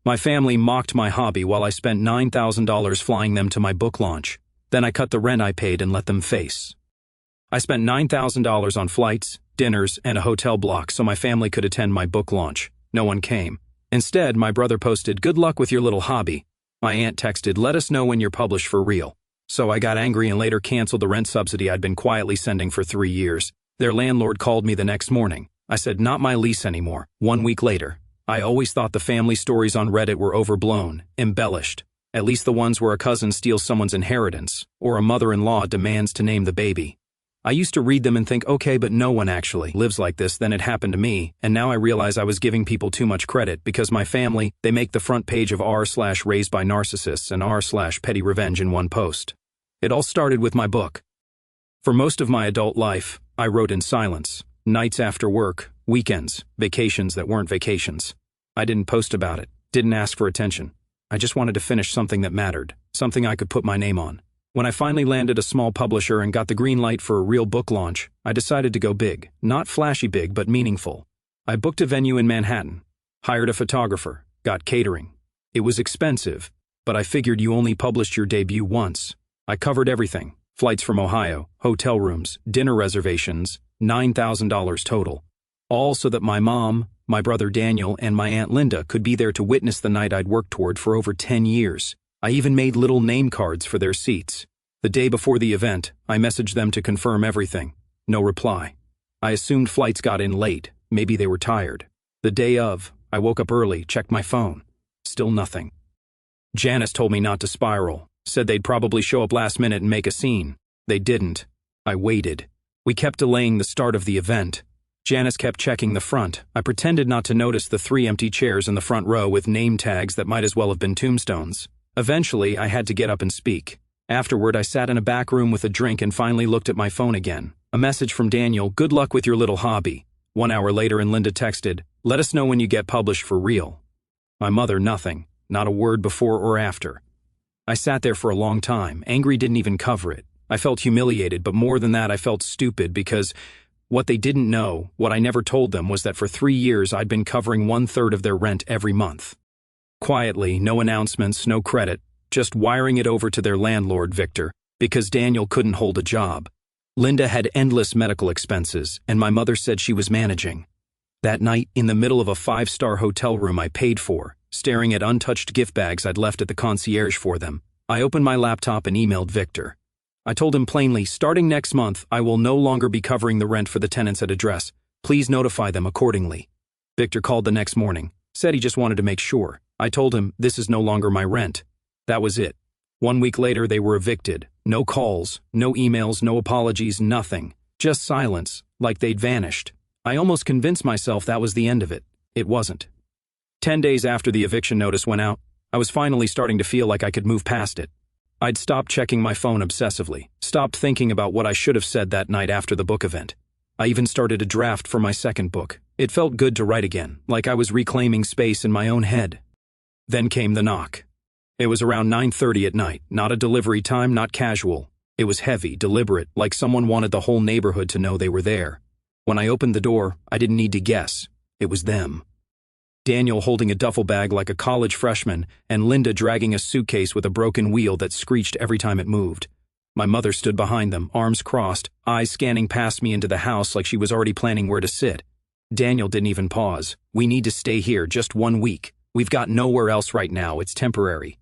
My family mocked my hobby while I spent $9,000 flying them to my book launch. Then I cut the rent I paid and let them face. I spent $9,000 on flights, dinners, and a hotel block so my family could attend my book launch. No one came. Instead, my brother posted, "Good luck with your little hobby." My aunt texted, "Let us know when you're published for real." So I got angry and later canceled the rent subsidy I'd been quietly sending for 3 years. Their landlord called me the next morning. I said, "Not my lease anymore." 1 week later. I always thought the family stories on Reddit were overblown, embellished. At least the ones where a cousin steals someone's inheritance, or a mother-in-law demands to name the baby. I used to read them and think, okay, but no one actually lives like this. Then it happened to me, and now I realize I was giving people too much credit because my family, they make the front page of r/raised by narcissists and r/petty revenge in one post. It all started with my book. For most of my adult life, I wrote in silence, nights after work, weekends, vacations that weren't vacations. I didn't post about it, didn't ask for attention. I just wanted to finish something that mattered, something I could put my name on. When I finally landed a small publisher and got the green light for a real book launch, I decided to go big. Not flashy big, but meaningful. I booked a venue in Manhattan, hired a photographer, got catering. It was expensive, but I figured you only published your debut once. I covered everything. Flights from Ohio, hotel rooms, dinner reservations, $9,000 total. All so that my mom, my brother Daniel, and my Aunt Linda could be there to witness the night I'd worked toward for over 10 years. I even made little name cards for their seats. The day before the event, I messaged them to confirm everything. No reply. I assumed flights got in late. Maybe they were tired. The day of, I woke up early, checked my phone. Still nothing. Janice told me not to spiral. Said they'd probably show up last minute and make a scene. They didn't. I waited. We kept delaying the start of the event. Janice kept checking the front. I pretended not to notice the 3 empty chairs in the front row with name tags that might as well have been tombstones. Eventually, I had to get up and speak. Afterward, I sat in a back room with a drink and finally looked at my phone again. A message from Daniel, "Good luck with your little hobby." 1 hour later, and Linda texted, "Let us know when you get published for real." My mother, nothing. Not a word before or after. I sat there for a long time. Angry didn't even cover it. I felt humiliated, but more than that, I felt stupid because what they didn't know, what I never told them, was that for 3 years I'd been covering 1/3 of their rent every month. Quietly, no announcements, no credit, just wiring it over to their landlord, Victor, because Daniel couldn't hold a job. Linda had endless medical expenses, and my mother said she was managing. That night, in the middle of a 5-star hotel room I paid for, staring at untouched gift bags I'd left at the concierge for them, I opened my laptop and emailed Victor. I told him plainly, "Starting next month, I will no longer be covering the rent for the tenants at address. Please notify them accordingly." Victor called the next morning, said he just wanted to make sure. I told him, "This is no longer my rent." That was it. 1 week later, they were evicted. No calls, no emails, no apologies, nothing. Just silence, like they'd vanished. I almost convinced myself that was the end of it. It wasn't. 10 days after the eviction notice went out, I was finally starting to feel like I could move past it. I'd stopped checking my phone obsessively, stopped thinking about what I should have said that night after the book event. I even started a draft for my second book. It felt good to write again, like I was reclaiming space in my own head. Then came the knock. It was around 9:30 at night, not a delivery time, not casual. It was heavy, deliberate, like someone wanted the whole neighborhood to know they were there. When I opened the door, I didn't need to guess. It was them. Daniel holding a duffel bag like a college freshman, and Linda dragging a suitcase with a broken wheel that screeched every time it moved. My mother stood behind them, arms crossed, eyes scanning past me into the house like she was already planning where to sit. Daniel didn't even pause. "We need to stay here just 1 week. We've got nowhere else right now, it's temporary."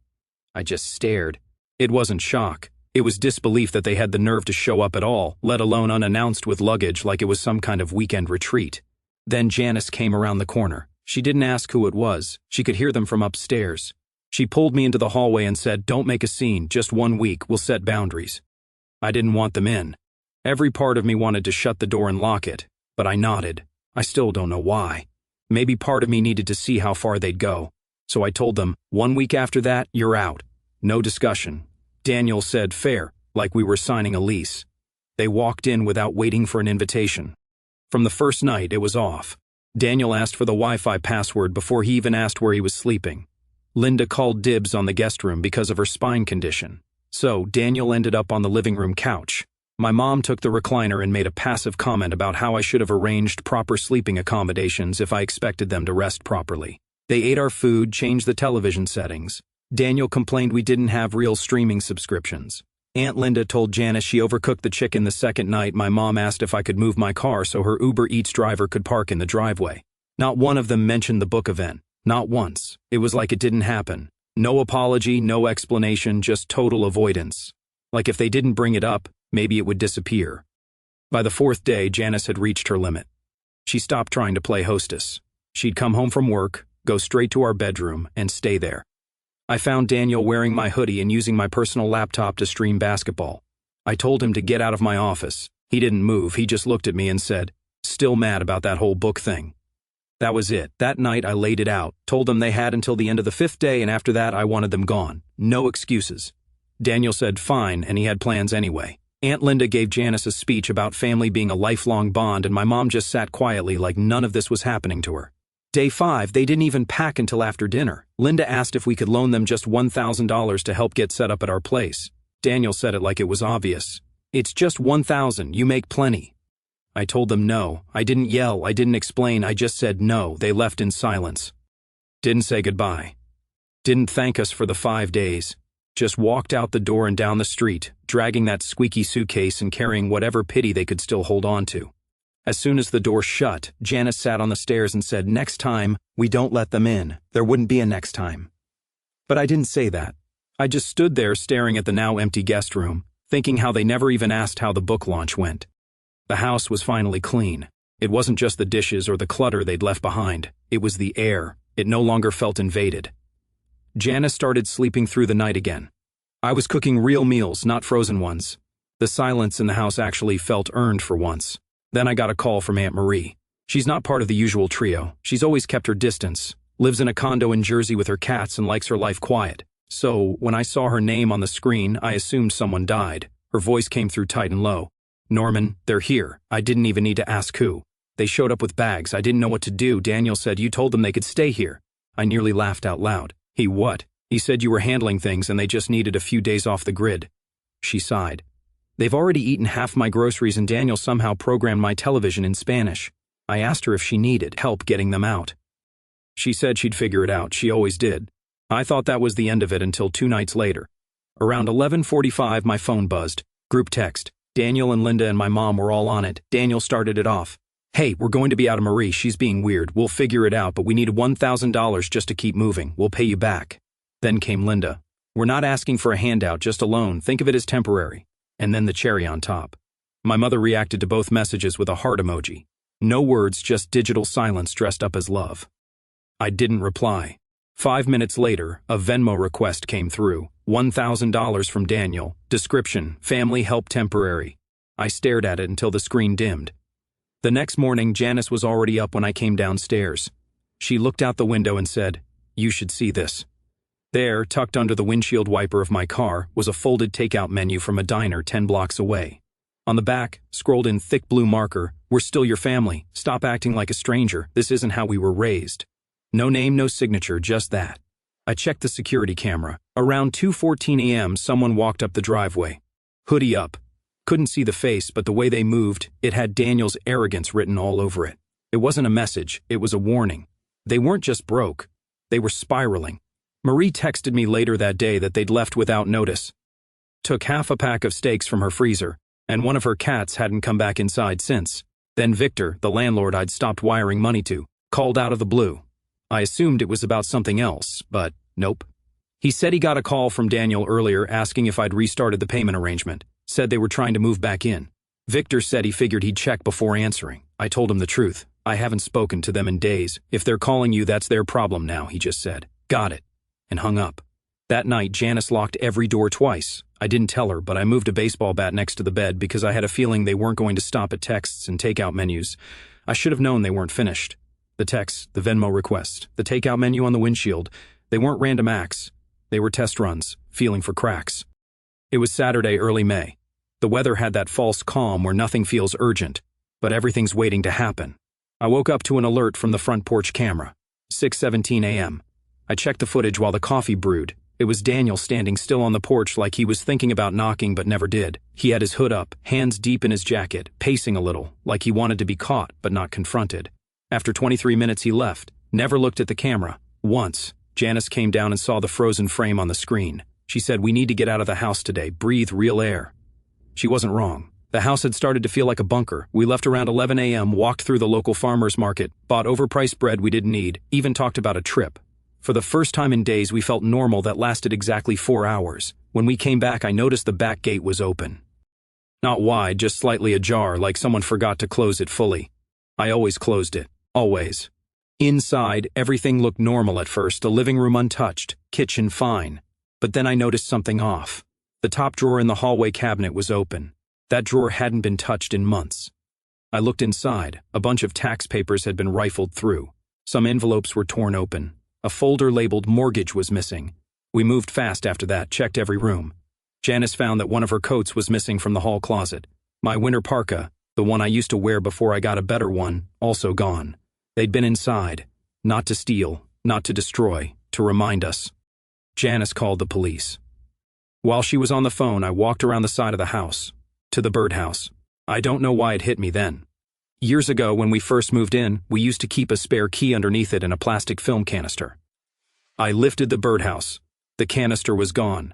I just stared. It wasn't shock. It was disbelief that they had the nerve to show up at all, let alone unannounced with luggage like it was some kind of weekend retreat. Then Janice came around the corner. She didn't ask who it was. She could hear them from upstairs. She pulled me into the hallway and said, "Don't make a scene, just 1 week, we'll set boundaries." I didn't want them in. Every part of me wanted to shut the door and lock it, but I nodded. I still don't know why. Maybe part of me needed to see how far they'd go. So I told them, 1 week after that, you're out. No discussion. Daniel said fair, like we were signing a lease. They walked in without waiting for an invitation. From the first night, it was off. Daniel asked for the Wi-Fi password before he even asked where he was sleeping. Linda called dibs on the guest room because of her spine condition. So Daniel ended up on the living room couch. My mom took the recliner and made a passive comment about how I should have arranged proper sleeping accommodations if I expected them to rest properly. They ate our food, changed the television settings. Daniel complained we didn't have real streaming subscriptions. Aunt Linda told Janice she overcooked the chicken the second night. My mom asked if I could move my car so her Uber Eats driver could park in the driveway. Not one of them mentioned the book event. Not once. It was like it didn't happen. No apology, no explanation, just total avoidance. Like if they didn't bring it up, maybe it would disappear. By the fourth day, Janice had reached her limit. She stopped trying to play hostess. She'd come home from work, go straight to our bedroom, and stay there. I found Daniel wearing my hoodie and using my personal laptop to stream basketball. I told him to get out of my office. He didn't move, he just looked at me and said, "Still mad about that whole book thing." That was it. That night I laid it out, told them they had until the end of the 5th day, and after that I wanted them gone. No excuses. Daniel said fine, and he had plans anyway. Aunt Linda gave Janice a speech about family being a lifelong bond, and my mom just sat quietly like none of this was happening to her. Day 5, they didn't even pack until after dinner. Linda asked if we could loan them just $1,000 to help get set up at our place. Daniel said it like it was obvious. "It's just $1,000, you make plenty." I told them no. I didn't yell, I didn't explain, I just said no. They left in silence. Didn't say goodbye. Didn't thank us for the 5 days. Just walked out the door and down the street, dragging that squeaky suitcase and carrying whatever pity they could still hold on to. As soon as the door shut, Janice sat on the stairs and said, "Next time, we don't let them in. There wouldn't be a next time." But I didn't say that. I just stood there staring at the now empty guest room, thinking how they never even asked how the book launch went. The house was finally clean. It wasn't just the dishes or the clutter they'd left behind. It was the air. It no longer felt invaded. Janice started sleeping through the night again. I was cooking real meals, not frozen ones. The silence in the house actually felt earned for once. Then I got a call from Aunt Marie. She's not part of the usual trio. She's always kept her distance, lives in a condo in Jersey with her cats, and likes her life quiet. So, when I saw her name on the screen, I assumed someone died. Her voice came through tight and low. "Norman, they're here. I didn't even need to ask who. They showed up with bags. I didn't know what to do. Daniel said you told them they could stay here." I nearly laughed out loud. "He what?" "He said you were handling things and they just needed a few days off the grid." She sighed. "They've already eaten half my groceries and Daniel somehow programmed my television in Spanish." I asked her if she needed help getting them out. She said she'd figure it out. She always did. I thought that was the end of it until 2 nights later. Around 11:45, my phone buzzed. Group text. Daniel and Linda and my mom were all on it. Daniel started it off. "Hey, we're going to be out of Marie. She's being weird. We'll figure it out, but we need $1,000 just to keep moving. We'll pay you back." Then came Linda. "We're not asking for a handout, just a loan. Think of it as temporary." And then the cherry on top. My mother reacted to both messages with a heart emoji. No words, just digital silence dressed up as love. I didn't reply. 5 minutes later, a Venmo request came through. $1,000 from Daniel. Description: family help temporary. I stared at it until the screen dimmed. The next morning, Janice was already up when I came downstairs. She looked out the window and said, "You should see this." There, tucked under the windshield wiper of my car, was a folded takeout menu from a diner 10 blocks away. On the back, scrolled in thick blue marker, "We're still your family. Stop acting like a stranger. This isn't how we were raised." No name, no signature, just that. I checked the security camera. Around 2:14 a.m., someone walked up the driveway. Hoodie up. Couldn't see the face, but the way they moved, it had Daniel's arrogance written all over it. It wasn't a message, it was a warning. They weren't just broke. They were spiraling. Marie texted me later that day that they'd left without notice. Took half a pack of steaks from her freezer, and one of her cats hadn't come back inside since. Then Victor, the landlord I'd stopped wiring money to, called out of the blue. I assumed it was about something else, but nope. He said he got a call from Daniel earlier asking if I'd restarted the payment arrangement. Said they were trying to move back in. Victor said he figured he'd check before answering. I told him the truth. I haven't spoken to them in days. If they're calling you, that's their problem now, he just said. Got it. And hung up. That night, Janice locked every door twice. I didn't tell her, but I moved a baseball bat next to the bed because I had a feeling they weren't going to stop at texts and takeout menus. I should have known they weren't finished. The texts, the Venmo request, the takeout menu on the windshield, they weren't random acts. They were test runs, feeling for cracks. It was Saturday, early May. The weather had that false calm where nothing feels urgent, but everything's waiting to happen. I woke up to an alert from the front porch camera. 6:17 a.m. I checked the footage while the coffee brewed. It was Daniel standing still on the porch like he was thinking about knocking but never did. He had his hood up, hands deep in his jacket, pacing a little, like he wanted to be caught but not confronted. After 23 minutes he left, never looked at the camera, Once, Janice came down and saw the frozen frame on the screen. She said, "We need to get out of the house today, breathe real air." She wasn't wrong. The house had started to feel like a bunker. We left around 11 a.m., walked through the local farmer's market, bought overpriced bread we didn't need, even talked about a trip. For the first time in days, we felt normal that lasted exactly 4 hours. When we came back, I noticed the back gate was open. Not wide, just slightly ajar, like someone forgot to close it fully. I always closed it. Always. Inside, everything looked normal at first, the living room untouched, kitchen fine. But then I noticed something off. The top drawer in the hallway cabinet was open. That drawer hadn't been touched in months. I looked inside. A bunch of tax papers had been rifled through. Some envelopes were torn open. A folder labeled mortgage was missing. We moved fast after that, checked every room. Janice found that one of her coats was missing from the hall closet. My winter parka, the one I used to wear before I got a better one, also gone. They'd been inside. Not to steal, not to destroy, to remind us. Janice called the police. While she was on the phone, I walked around the side of the house, to the birdhouse. I don't know why it hit me then. Years ago, when we first moved in, we used to keep a spare key underneath it in a plastic film canister. I lifted the birdhouse. The canister was gone.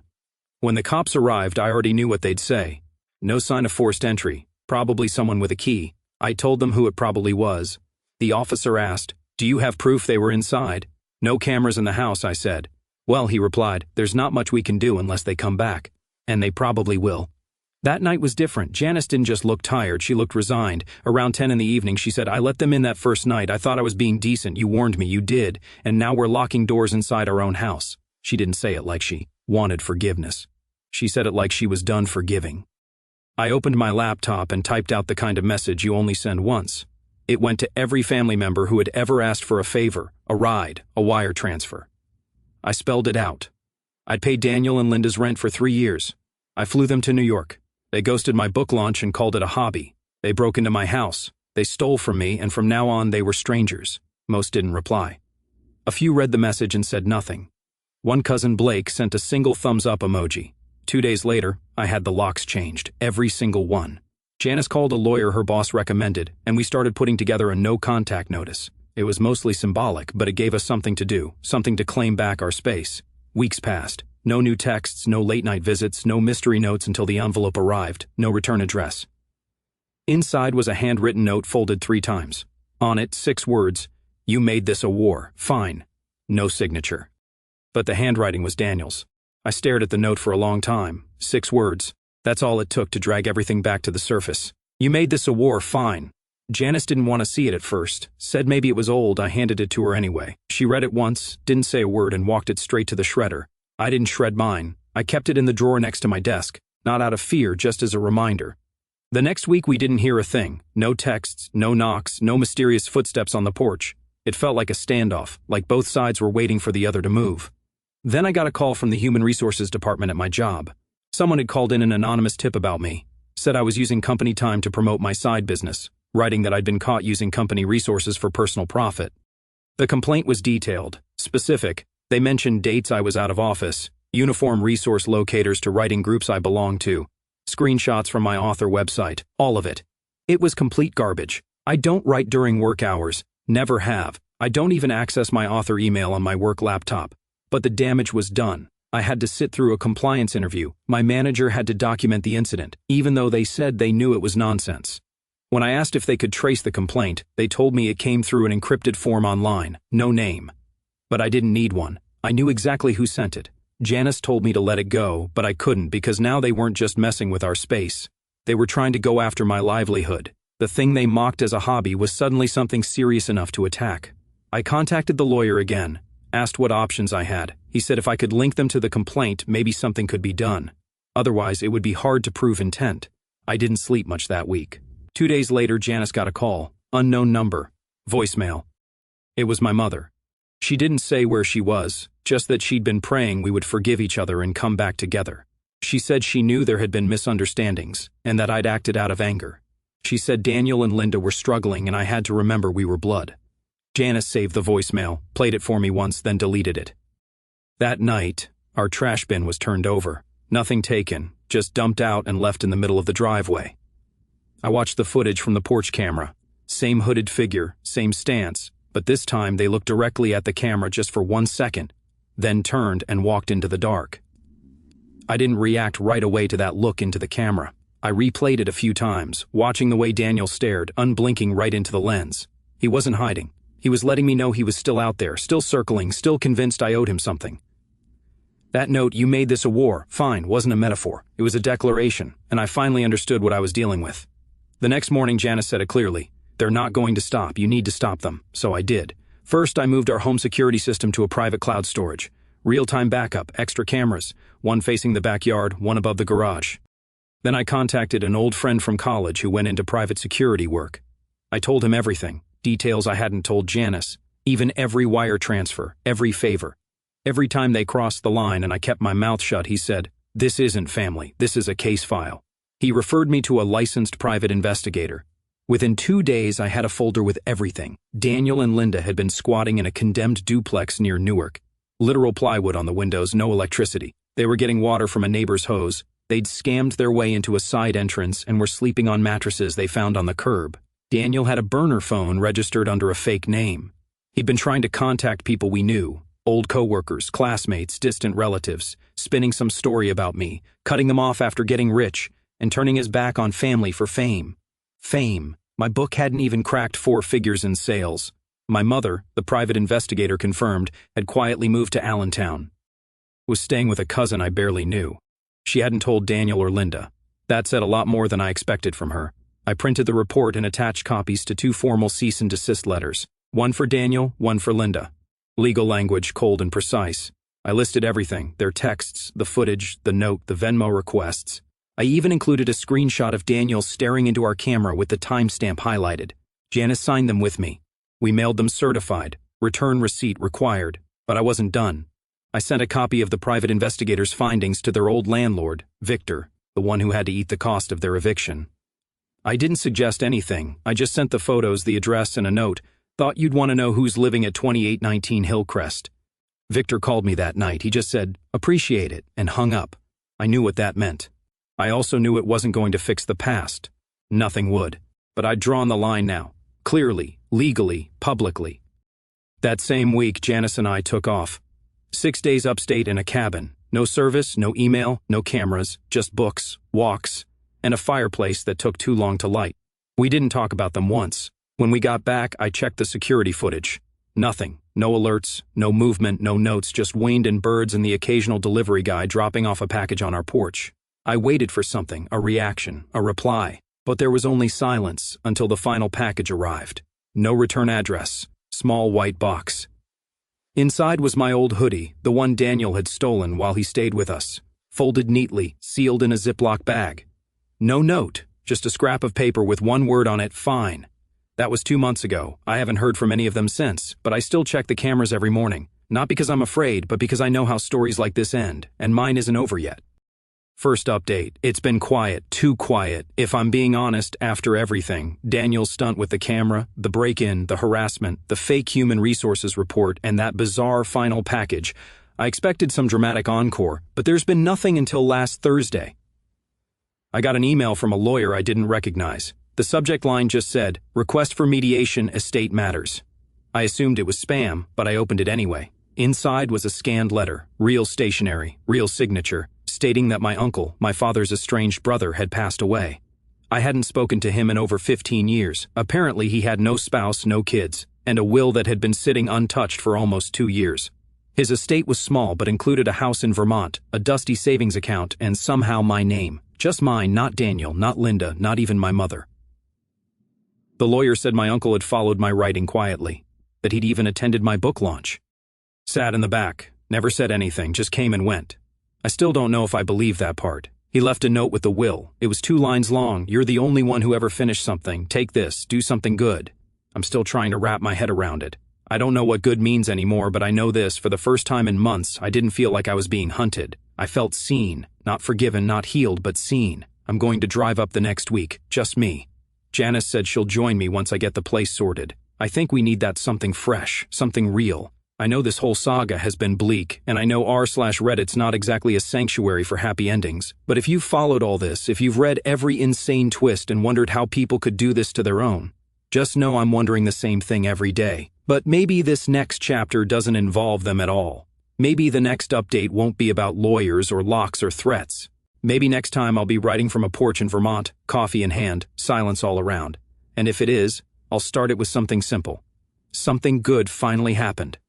When the cops arrived, I already knew what they'd say. No sign of forced entry, probably someone with a key. I told them who it probably was. The officer asked, "Do you have proof they were inside?" "No cameras in the house," I said. "Well," he replied, "there's not much we can do unless they come back. And they probably will." That night was different. Janice didn't just look tired, she looked resigned. Around 10 in the evening, she said, "I let them in that first night. I thought I was being decent. You warned me, you did. And now we're locking doors inside our own house." She didn't say it like she wanted forgiveness. She said it like she was done forgiving. I opened my laptop and typed out the kind of message you only send once. It went to every family member who had ever asked for a favor, a ride, a wire transfer. I spelled it out. I'd paid Daniel and Linda's rent for 3 years. I flew them to New York. They ghosted my book launch and called it a hobby. They broke into my house. They stole from me, and from now on they were strangers. Most didn't reply. A few read the message and said nothing. One cousin, Blake, sent a single thumbs-up emoji. 2 days later, I had the locks changed, every single one. Janice called a lawyer her boss recommended, and we started putting together a no-contact notice. It was mostly symbolic, but it gave us something to do, something to claim back our space. Weeks passed. No new texts, no late-night visits, no mystery notes until the envelope arrived, no return address. Inside was a handwritten note folded 3 times. On it, 6 words, "You made this a war, fine." No signature. But the handwriting was Daniel's. I stared at the note for a long time. 6 words. That's all it took to drag everything back to the surface. "You made this a war, fine." Janice didn't want to see it at first, said maybe it was old. I handed it to her anyway. She read it once, didn't say a word, and walked it straight to the shredder. I didn't shred mine. I kept it in the drawer next to my desk, not out of fear, just as a reminder. The next week we didn't hear a thing. No texts, no knocks, no mysterious footsteps on the porch. It felt like a standoff, like both sides were waiting for the other to move. Then I got a call from the Human Resources Department at my job. Someone had called in an anonymous tip about me, said I was using company time to promote my side business, writing that I'd been caught using company resources for personal profit. The complaint was detailed, specific. They mentioned dates I was out of office, uniform resource locators to writing groups I belonged to, screenshots from my author website, all of it. It was complete garbage. I don't write during work hours, never have. I don't even access my author email on my work laptop. But the damage was done. I had to sit through a compliance interview. My manager had to document the incident, even though they said they knew it was nonsense. When I asked if they could trace the complaint, they told me it came through an encrypted form online, no name. But I didn't need one. I knew exactly who sent it. Janice told me to let it go, but I couldn't because now they weren't just messing with our space. They were trying to go after my livelihood. The thing they mocked as a hobby was suddenly something serious enough to attack. I contacted the lawyer again, asked what options I had. He said if I could link them to the complaint, maybe something could be done. Otherwise, it would be hard to prove intent. I didn't sleep much that week. 2 days later, Janice got a call. Unknown number. Voicemail. It was my mother. She didn't say where she was, just that she'd been praying we would forgive each other and come back together. She said she knew there had been misunderstandings, and that I'd acted out of anger. She said Daniel and Linda were struggling and I had to remember we were blood. Janice saved the voicemail, played it for me once, then deleted it. That night, our trash bin was turned over. Nothing taken, just dumped out and left in the middle of the driveway. I watched the footage from the porch camera. Same hooded figure, same stance, but this time they looked directly at the camera just for 1 second, then turned and walked into the dark. I didn't react right away to that look into the camera. I replayed it a few times, watching the way Daniel stared, unblinking right into the lens. He wasn't hiding. He was letting me know he was still out there, still circling, still convinced I owed him something. That note, "You made this a war," fine, wasn't a metaphor. It was a declaration, and I finally understood what I was dealing with. The next morning, Janice said it clearly. "They're not going to stop. You need to stop them." So I did. First, I moved our home security system to a private cloud storage. Real-time backup, extra cameras, one facing the backyard, one above the garage. Then I contacted an old friend from college who went into private security work. I told him everything, details I hadn't told Janice, even every wire transfer, every favor. Every time they crossed the line and I kept my mouth shut, he said, "This isn't family, this is a case file." He referred me to a licensed private investigator. Within 2 days, I had a folder with everything. Daniel and Linda had been squatting in a condemned duplex near Newark. Literal plywood on the windows, no electricity. They were getting water from a neighbor's hose. They'd scammed their way into a side entrance and were sleeping on mattresses they found on the curb. Daniel had a burner phone registered under a fake name. He'd been trying to contact people we knew, old coworkers, classmates, distant relatives, spinning some story about me, cutting them off after getting rich, and turning his back on family for fame. Fame. My book hadn't even cracked 4 figures in sales. My mother, the private investigator confirmed, had quietly moved to Allentown. Was staying with a cousin I barely knew. She hadn't told Daniel or Linda. That said a lot more than I expected from her. I printed the report and attached copies to 2 formal cease and desist letters. One for Daniel, one for Linda. Legal language, cold and precise. I listed everything, their texts, the footage, the note, the Venmo requests. I even included a screenshot of Daniel staring into our camera with the timestamp highlighted. Janice signed them with me. We mailed them certified, return receipt required, but I wasn't done. I sent a copy of the private investigator's findings to their old landlord, Victor, the one who had to eat the cost of their eviction. I didn't suggest anything. I just sent the photos, the address, and a note. Thought you'd want to know who's living at 2819 Hillcrest. Victor called me that night. He just said, "Appreciate it," and hung up. I knew what that meant. I also knew it wasn't going to fix the past. Nothing would. But I'd drawn the line now. Clearly, legally, publicly. That same week, Janice and I took off. 6 days upstate in a cabin. No service, no email, no cameras, just books, walks, and a fireplace that took too long to light. We didn't talk about them once. When we got back, I checked the security footage. Nothing. No alerts, no movement, no notes, just wind and birds and the occasional delivery guy dropping off a package on our porch. I waited for something, a reaction, a reply. But there was only silence until the final package arrived. No return address. Small white box. Inside was my old hoodie, the one Daniel had stolen while he stayed with us. Folded neatly, sealed in a Ziploc bag. No note, just a scrap of paper with one word on it, "Fine." That was 2 months ago. I haven't heard from any of them since, but I still check the cameras every morning. Not because I'm afraid, but because I know how stories like this end, and mine isn't over yet. First update, it's been quiet, too quiet. If I'm being honest, after everything, Daniel's stunt with the camera, the break-in, the harassment, the fake human resources report, and that bizarre final package, I expected some dramatic encore, but there's been nothing until last Thursday. I got an email from a lawyer I didn't recognize. The subject line just said, "Request for mediation, estate matters." I assumed it was spam, but I opened it anyway. Inside was a scanned letter, real stationery, real signature, stating that my uncle, my father's estranged brother, had passed away. I hadn't spoken to him in over 15 years. Apparently he had no spouse, no kids, and a will that had been sitting untouched for almost 2 years. His estate was small but included a house in Vermont, a dusty savings account, and somehow my name. Just mine, not Daniel, not Linda, not even my mother. The lawyer said my uncle had followed my writing quietly, that he'd even attended my book launch. Sat in the back, never said anything, just came and went. I still don't know if I believe that part. He left a note with the will. It was 2 lines long. "You're the only one who ever finished something. Take this, do something good." I'm still trying to wrap my head around it. I don't know what good means anymore, but I know this, for the first time in months, I didn't feel like I was being hunted. I felt seen. Not forgiven, not healed, but seen. I'm going to drive up the next week. Just me. Janice said she'll join me once I get the place sorted. I think we need that something fresh, something real. I know this whole saga has been bleak, and I know r/Reddit's not exactly a sanctuary for happy endings. But if you've followed all this, if you've read every insane twist and wondered how people could do this to their own, just know I'm wondering the same thing every day. But maybe this next chapter doesn't involve them at all. Maybe the next update won't be about lawyers or locks or threats. Maybe next time I'll be writing from a porch in Vermont, coffee in hand, silence all around. And if it is, I'll start it with something simple. Something good finally happened.